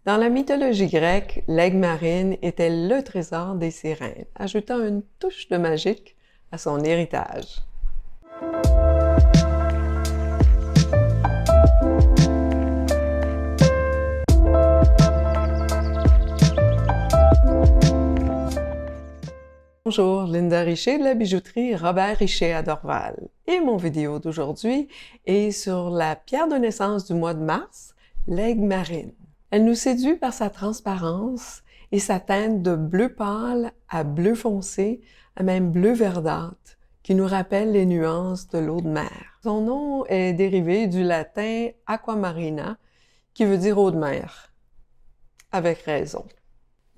Dans la mythologie grecque, l'aigle marine était le trésor des sirènes, ajoutant une touche de magique à son héritage. Bonjour, Linda Richer de la bijouterie Robert Richer à Dorval. Et mon vidéo d'aujourd'hui est sur la pierre de naissance du mois de mars, l'aigle marine. Elle nous séduit par sa transparence et sa teinte de bleu pâle à bleu foncé, à même bleu verdâtre, qui nous rappelle les nuances de l'eau de mer. Son nom est dérivé du latin aquamarina, qui veut dire eau de mer. Avec raison.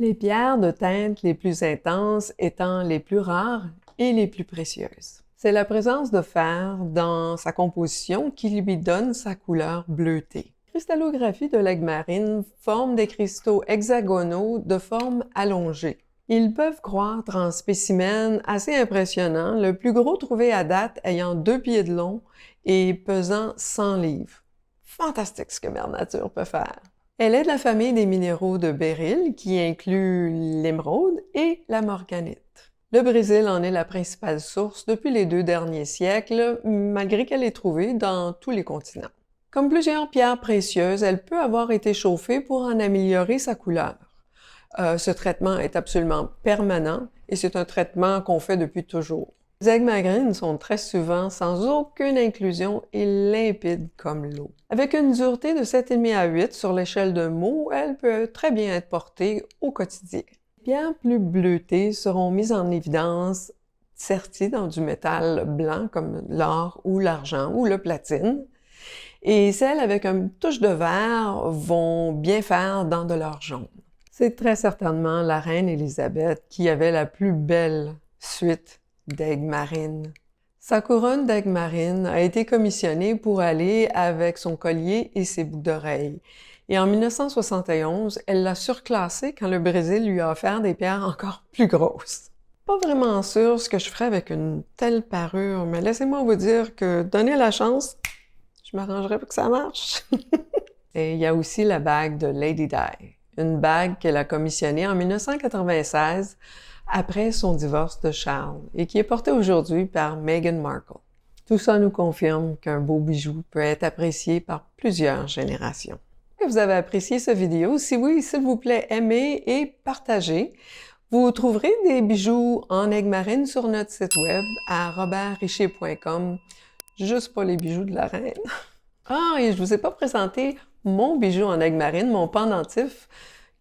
Les pierres de teinte les plus intenses étant les plus rares et les plus précieuses. C'est la présence de fer dans sa composition qui lui donne sa couleur bleutée. La cristallographie de l'aigle marine forme des cristaux hexagonaux de forme allongée. Ils peuvent croître en spécimens assez impressionnants, le plus gros trouvé à date ayant 2 pieds de long et pesant 100 livres. Fantastique ce que Mère Nature peut faire! Elle est de la famille des minéraux de béryl, qui inclut l'émeraude et la morganite. Le Brésil en est la principale source depuis les 2 derniers siècles, malgré qu'elle est trouvée dans tous les continents. Comme plusieurs pierres précieuses, elle peut avoir été chauffée pour en améliorer sa couleur. Ce traitement est absolument permanent et c'est un traitement qu'on fait depuis toujours. Les aigles marines sont très souvent sans aucune inclusion et limpides comme l'eau. Avec une dureté de 7,5 à 8 sur l'échelle de Mohs, elle peut très bien être portée au quotidien. Les pierres plus bleutées seront mises en évidence serties dans du métal blanc comme l'or ou l'argent ou le platine. Et celles avec une touche de vert vont bien faire dans de l'or jaune. C'est très certainement la reine Élisabeth qui avait la plus belle suite d'aigles marines. Sa couronne d'aigle marine a été commissionnée pour aller avec son collier et ses boucles d'oreilles. Et en 1971, elle l'a surclassée quand le Brésil lui a offert des pierres encore plus grosses. Pas vraiment sûr ce que je ferais avec une telle parure, mais laissez-moi vous dire que donner la chance, je m'arrangerais pour que ça marche. Et il y a aussi la bague de Lady Di, une bague qu'elle a commissionnée en 1996 après son divorce de Charles et qui est portée aujourd'hui par Meghan Markle. Tout ça nous confirme qu'un beau bijou peut être apprécié par plusieurs générations. Est-ce que vous avez apprécié cette vidéo? Si oui, s'il vous plaît, aimez et partagez. Vous trouverez des bijoux en aigle marine sur notre site web à robertricher.com. Juste pas les bijoux de la reine. Ah, et je vous ai pas présenté mon bijou en aigle marine, mon pendentif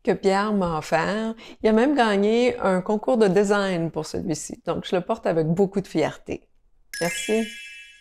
que Pierre m'a offert. Il a même gagné un concours de design pour celui-ci. Donc, je le porte avec beaucoup de fierté. Merci.